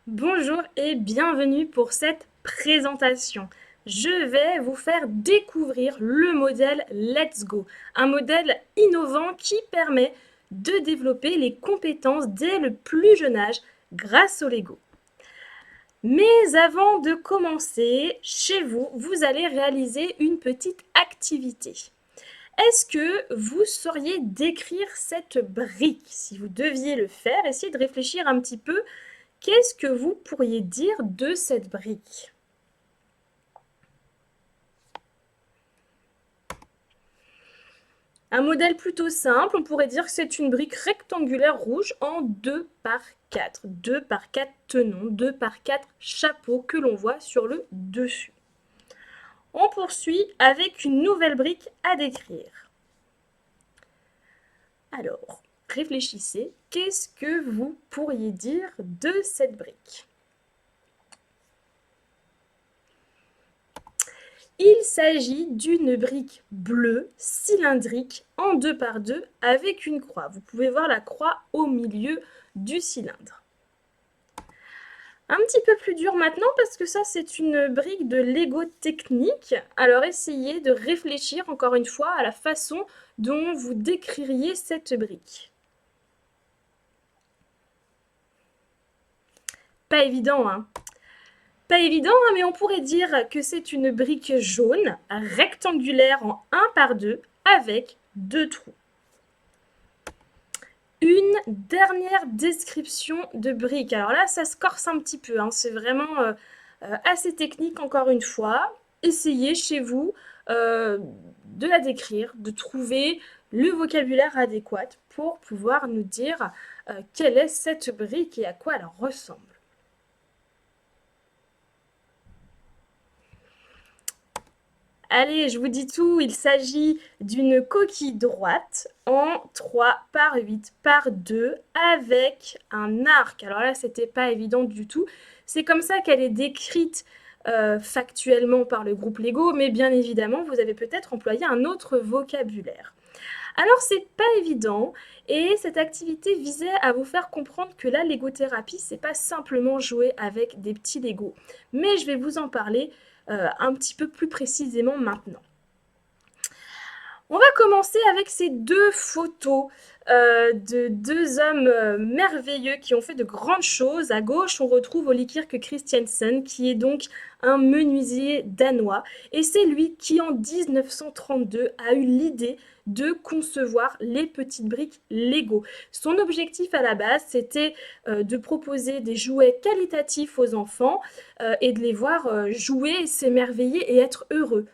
Bonjour et bienvenue pour cette présentation. Je vais vous faire découvrir le modèle Let's Go, un modèle innovant qui permet de développer les compétences dès le plus jeune âge grâce au Lego. Mais avant de commencer, chez vous, vous allez réaliser une petite activité. Est-ce que vous sauriez décrire cette brique? Si vous deviez le faire, essayez de réfléchir un petit peu. Qu'est-ce que vous pourriez dire de cette brique? Un modèle plutôt simple, on pourrait dire que c'est une brique rectangulaire rouge en 2 par 4. 2 par 4 tenons, 2 par 4 chapeaux que l'on voit sur le dessus. On poursuit avec une nouvelle brique à décrire. Alors, réfléchissez, qu'est-ce que vous pourriez dire de cette brique? Il s'agit d'une brique bleue cylindrique en 2 par 2 avec une croix. Vous pouvez voir la croix au milieu du cylindre. Un petit peu plus dur maintenant parce que ça c'est une brique de Lego technique. Alors essayez de réfléchir encore une fois à la façon dont vous décririez cette brique. Pas évident, hein? Pas évident, hein, mais on pourrait dire que c'est une brique jaune, rectangulaire en 1 par 2 avec 2 trous. Une dernière description de brique. Alors là, ça se corse un petit peu, hein, c'est vraiment assez technique encore une fois. Essayez chez vous de la décrire, de trouver le vocabulaire adéquat pour pouvoir nous dire quelle est cette brique et à quoi elle ressemble. Allez, je vous dis tout, il s'agit d'une coquille droite en 3 par 8 par 2 avec un arc. Alors là, c'était pas évident du tout. C'est comme ça qu'elle est décrite factuellement par le groupe Lego, mais bien évidemment, vous avez peut-être employé un autre vocabulaire. Alors c'est pas évident et cette activité visait à vous faire comprendre que la légothérapie, c'est pas simplement jouer avec des petits Legos, mais je vais vous en parler un petit peu plus précisément maintenant. On va commencer avec ces deux photos de deux hommes merveilleux qui ont fait de grandes choses. À gauche, on retrouve Ole Kirk Christiansen, qui est donc un menuisier danois. Et c'est lui qui, en 1932, a eu l'idée de concevoir les petites briques Lego. Son objectif à la base, c'était de proposer des jouets qualitatifs aux enfants et de les voir jouer, s'émerveiller et être heureux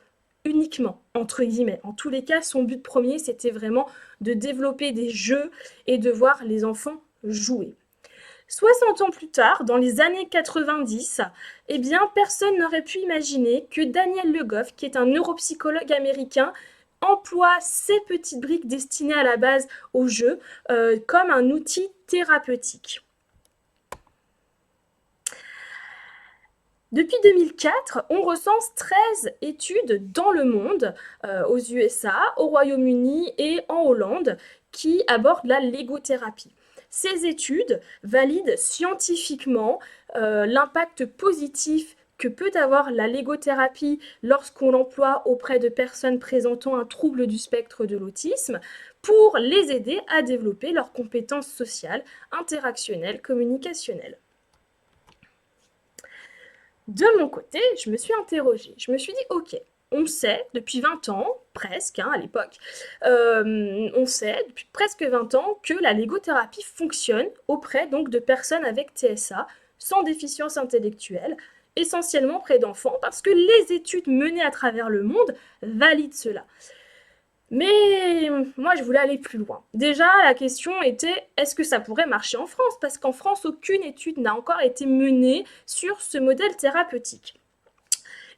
uniquement, entre guillemets. En tous les cas, son but premier, c'était vraiment de développer des jeux et de voir les enfants jouer. 60 ans plus tard, dans les années 90, eh bien, personne n'aurait pu imaginer que Daniel Le Goff, qui est un neuropsychologue américain, emploie ces petites briques destinées à la base au jeu comme un outil thérapeutique. Depuis 2004, on recense 13 études dans le monde, aux USA, au Royaume-Uni et en Hollande, qui abordent la légothérapie. Ces études valident scientifiquement l'impact positif que peut avoir la légothérapie lorsqu'on l'emploie auprès de personnes présentant un trouble du spectre de l'autisme pour les aider à développer leurs compétences sociales, interactionnelles, communicationnelles. De mon côté, je me suis interrogée. Je me suis dit, ok, on sait depuis 20 ans, presque à l'époque, on sait depuis presque 20 ans que la légothérapie fonctionne auprès donc de personnes avec TSA, sans déficience intellectuelle, essentiellement près d'enfants, parce que les études menées à travers le monde valident cela. Mais moi, je voulais aller plus loin. Déjà, la question était, est-ce que ça pourrait marcher en France? Parce qu'en France, aucune étude n'a encore été menée sur ce modèle thérapeutique.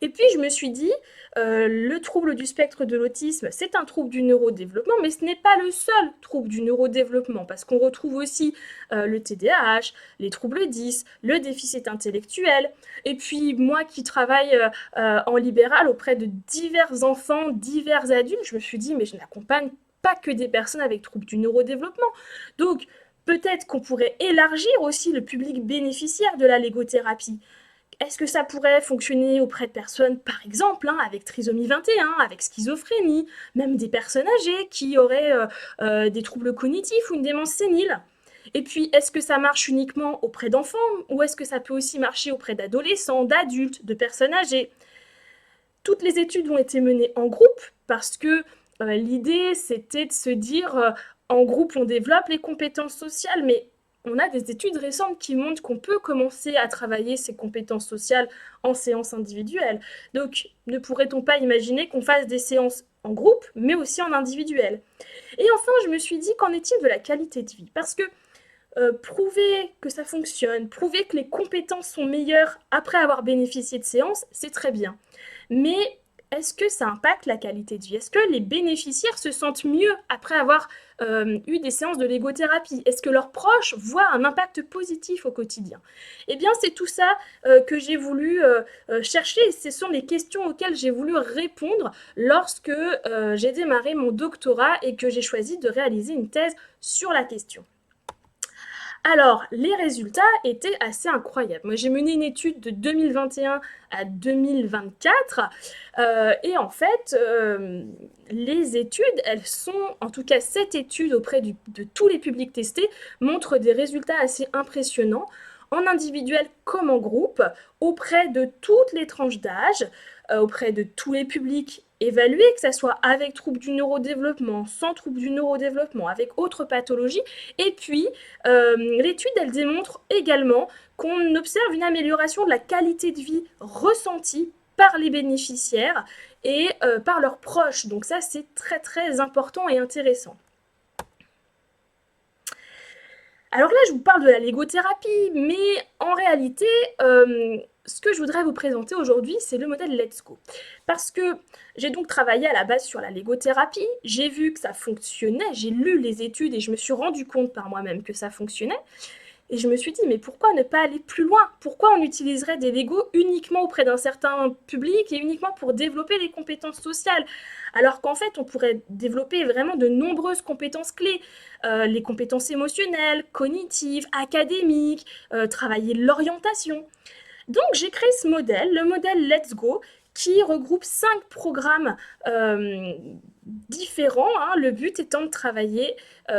Et puis je me suis dit, le trouble du spectre de l'autisme, c'est un trouble du neurodéveloppement, mais ce n'est pas le seul trouble du neurodéveloppement, parce qu'on retrouve aussi le TDAH, les troubles 10, le déficit intellectuel. Et puis moi qui travaille en libéral auprès de divers enfants, divers adultes, je me suis dit, mais je n'accompagne pas que des personnes avec troubles du neurodéveloppement. Donc, Peut-être qu'on pourrait élargir aussi le public bénéficiaire de la légothérapie. Est-ce que ça pourrait fonctionner auprès de personnes, par exemple, avec trisomie 21, avec schizophrénie, même des personnes âgées qui auraient des troubles cognitifs ou une démence sénile? Et puis, est-ce que ça marche uniquement auprès d'enfants ou est-ce que ça peut aussi marcher auprès d'adolescents, d'adultes, de personnes âgées? Toutes les études ont été menées en groupe parce que l'idée, c'était de se dire, en groupe, on développe les compétences sociales, mais on a des études récentes qui montrent qu'on peut commencer à travailler ces compétences sociales en séance individuelle. Donc, ne pourrait-on pas imaginer qu'on fasse des séances en groupe, mais aussi en individuel? Et enfin, je me suis dit, qu'en est-il de la qualité de vie? Parce que prouver que ça fonctionne, prouver que les compétences sont meilleures après avoir bénéficié de séances, c'est très bien. Mais est-ce que ça impacte la qualité de vie? Est-ce que les bénéficiaires se sentent mieux après avoir eu des séances de légothérapie? Est-ce que leurs proches voient un impact positif au quotidien? Eh bien, c'est tout ça que j'ai voulu chercher et ce sont les questions auxquelles j'ai voulu répondre lorsque j'ai démarré mon doctorat et que j'ai choisi de réaliser une thèse sur la question. Alors, les résultats étaient assez incroyables. Moi, j'ai mené une étude de 2021 à 2024 et en fait, les études, elles sont, en tout cas cette étude auprès de tous les publics testés, montre des résultats assez impressionnants en individuel comme en groupe, auprès de toutes les tranches d'âge, auprès de tous les publics évalués, que ce soit avec troubles du neurodéveloppement, sans troubles du neurodéveloppement, avec autres pathologies. Et puis, l'étude, elle démontre également qu'on observe une amélioration de la qualité de vie ressentie par les bénéficiaires et par leurs proches. Donc ça, c'est très très important et intéressant. Alors là, je vous parle de la légothérapie, mais en réalité, ce que je voudrais vous présenter aujourd'hui, c'est le modèle Let's Go. Parce que j'ai donc travaillé à la base sur la légothérapie, j'ai vu que ça fonctionnait, j'ai lu les études et je me suis rendu compte par moi-même que ça fonctionnait. Et je me suis dit, mais pourquoi ne pas aller plus loin? Pourquoi on utiliserait des Legos uniquement auprès d'un certain public et uniquement pour développer les compétences sociales? Alors qu'en fait, on pourrait développer vraiment de nombreuses compétences clés. Les compétences émotionnelles, cognitives, académiques, travailler l'orientation. Donc j'ai créé ce modèle, le modèle Let's Go, qui regroupe 5 programmes différents. Le but étant de travailler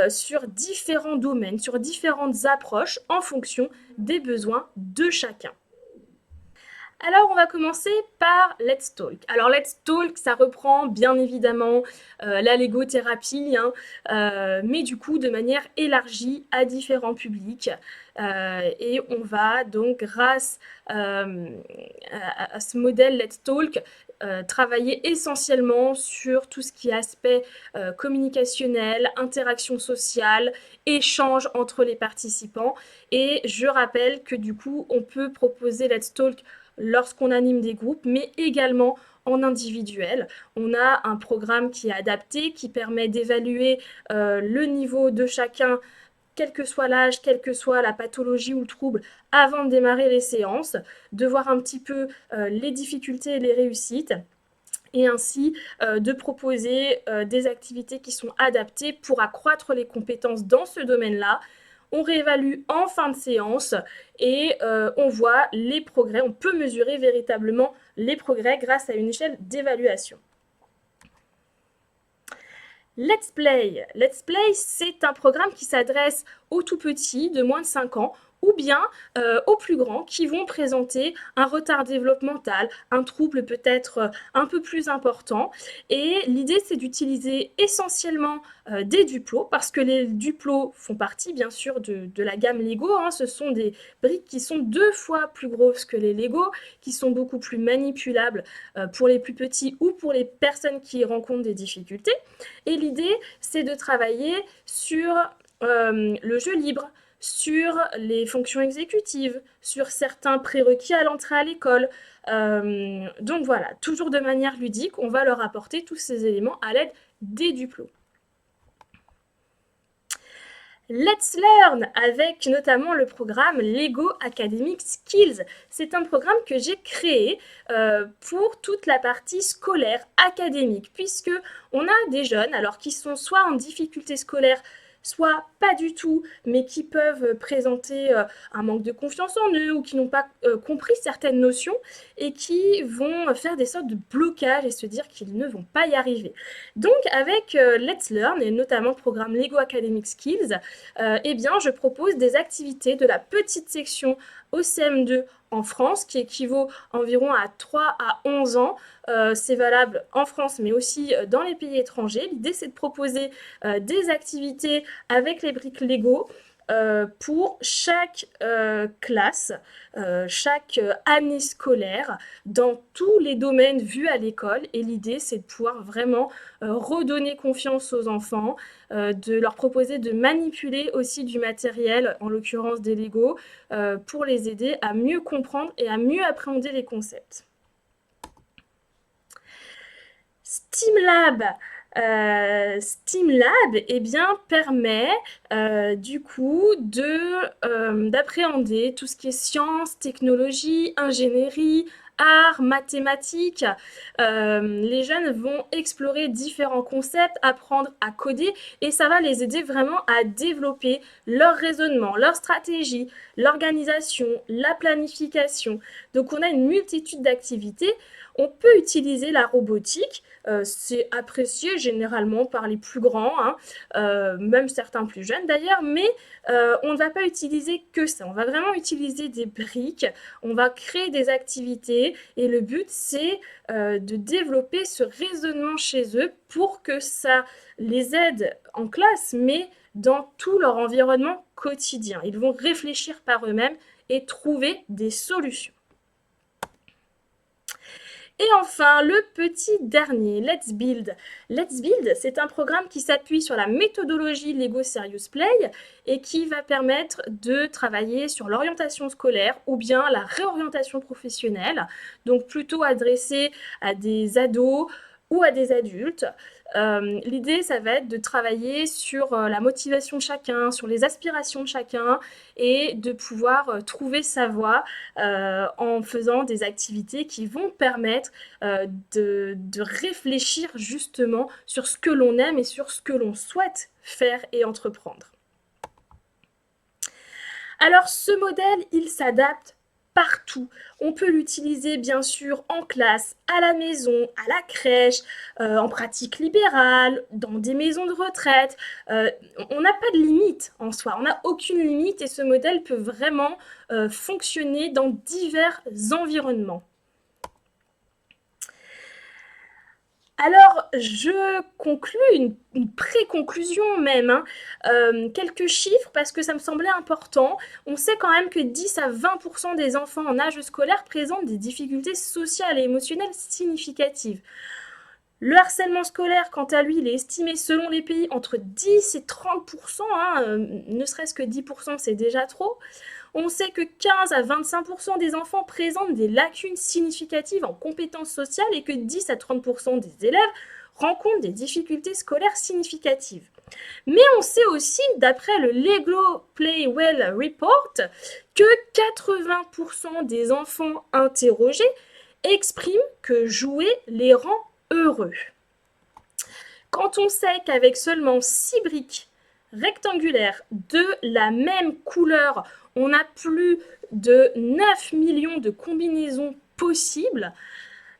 sur différents domaines, sur différentes approches en fonction des besoins de chacun. Alors, on va commencer par Let's Talk. Alors, Let's Talk, ça reprend bien évidemment la légothérapie, mais du coup de manière élargie à différents publics. Et on va donc, grâce à ce modèle Let's Talk, travailler essentiellement sur tout ce qui est aspect communicationnel, interaction sociale, échange entre les participants. Et je rappelle que du coup, on peut proposer Let's Talk lorsqu'on anime des groupes, mais également en individuel. On a un programme qui est adapté, qui permet d'évaluer le niveau de chacun, quel que soit l'âge, quelle que soit la pathologie ou le trouble, avant de démarrer les séances, de voir un petit peu les difficultés et les réussites, et ainsi de proposer des activités qui sont adaptées pour accroître les compétences dans ce domaine-là. On réévalue en fin de séance et on voit les progrès, on peut mesurer véritablement les progrès grâce à une échelle d'évaluation. Let's Play. Let's Play, c'est un programme qui s'adresse aux tout petits de moins de 5 ans ou bien aux plus grands qui vont présenter un retard développemental, un trouble peut-être un peu plus important. Et l'idée, c'est d'utiliser essentiellement des duplos, parce que les duplos font partie bien sûr de la gamme Lego. Ce sont des briques qui sont 2 fois plus grosses que les Lego, qui sont beaucoup plus manipulables pour les plus petits ou pour les personnes qui rencontrent des difficultés. Et l'idée, c'est de travailler sur le jeu libre, sur les fonctions exécutives, sur certains prérequis à l'entrée à l'école. Donc voilà, toujours de manière ludique, on va leur apporter tous ces éléments à l'aide des duplos. Let's Learn, avec notamment le programme Lego Academic Skills. C'est un programme que j'ai créé pour toute la partie scolaire, académique, puisque on a des jeunes alors qui sont soit en difficulté scolaire soit pas du tout, mais qui peuvent présenter un manque de confiance en eux ou qui n'ont pas compris certaines notions et qui vont faire des sortes de blocages et se dire qu'ils ne vont pas y arriver. Donc avec Let's Learn et notamment le programme Lego Academic Skills, eh bien je propose des activités de la petite section au CM2 en France qui équivaut environ à 3 à 11 ans. C'est valable en France mais aussi dans les pays étrangers. L'idée c'est de proposer des activités avec les briques Lego pour chaque classe, chaque année scolaire, dans tous les domaines vus à l'école. Et l'idée, c'est de pouvoir vraiment redonner confiance aux enfants, de leur proposer de manipuler aussi du matériel, en l'occurrence des Lego, pour les aider à mieux comprendre et à mieux appréhender les concepts. STEAMLab. STEAMLab eh bien, permet du coup d'appréhender tout ce qui est sciences, technologie, ingénierie, arts, mathématiques. Les jeunes vont explorer différents concepts, apprendre à coder et ça va les aider vraiment à développer leur raisonnement, leur stratégie, l'organisation, la planification. Donc on a une multitude d'activités. On peut utiliser la robotique, c'est apprécié généralement par les plus grands, hein, même certains plus jeunes d'ailleurs, mais on ne va pas utiliser que ça. On va vraiment utiliser des briques, on va créer des activités et le but c'est de développer ce raisonnement chez eux pour que ça les aide en classe, mais dans tout leur environnement quotidien. Ils vont réfléchir par eux-mêmes et trouver des solutions. Et enfin, le petit dernier, Let's Build. Let's Build, c'est un programme qui s'appuie sur la méthodologie Lego Serious Play et qui va permettre de travailler sur l'orientation scolaire ou bien la réorientation professionnelle, donc plutôt adressé à des ados ou à des adultes. L'idée, ça va être de travailler sur la motivation de chacun, sur les aspirations de chacun et de pouvoir trouver sa voie en faisant des activités qui vont permettre de réfléchir justement sur ce que l'on aime et sur ce que l'on souhaite faire et entreprendre. Alors ce modèle, il s'adapte partout. On peut l'utiliser bien sûr en classe, à la maison, à la crèche, en pratique libérale, dans des maisons de retraite. On n'a pas de limite en soi, on n'a aucune limite et ce modèle peut vraiment fonctionner dans divers environnements. Alors, je conclus une pré-conclusion même, hein. Quelques chiffres parce que ça me semblait important. On sait quand même que 10 à 20% des enfants en âge scolaire présentent des difficultés sociales et émotionnelles significatives. Le harcèlement scolaire, quant à lui, il est estimé selon les pays entre 10 et 30%, hein, ne serait-ce que 10%, c'est déjà trop. On sait que 15 à 25% des enfants présentent des lacunes significatives en compétences sociales et que 10 à 30% des élèves rencontrent des difficultés scolaires significatives. Mais on sait aussi, d'après le Lego Play Well Report, que 80% des enfants interrogés expriment que jouer les rend heureux. Quand on sait qu'avec seulement 6 briques rectangulaires de la même couleur, on a plus de 9 millions de combinaisons possibles,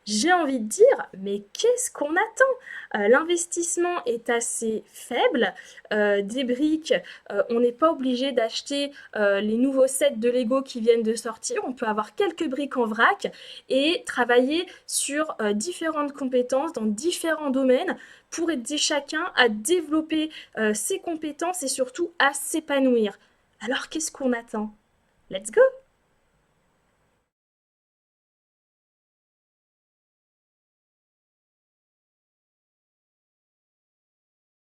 j'ai envie de dire, mais qu'est-ce qu'on attend? L'investissement est assez faible. Des briques, on n'est pas obligé d'acheter les nouveaux sets de Lego qui viennent de sortir. On peut avoir quelques briques en vrac et travailler sur différentes compétences dans différents domaines pour aider chacun à développer ses compétences et surtout à s'épanouir. Alors qu'est-ce qu'on attend? Let's go!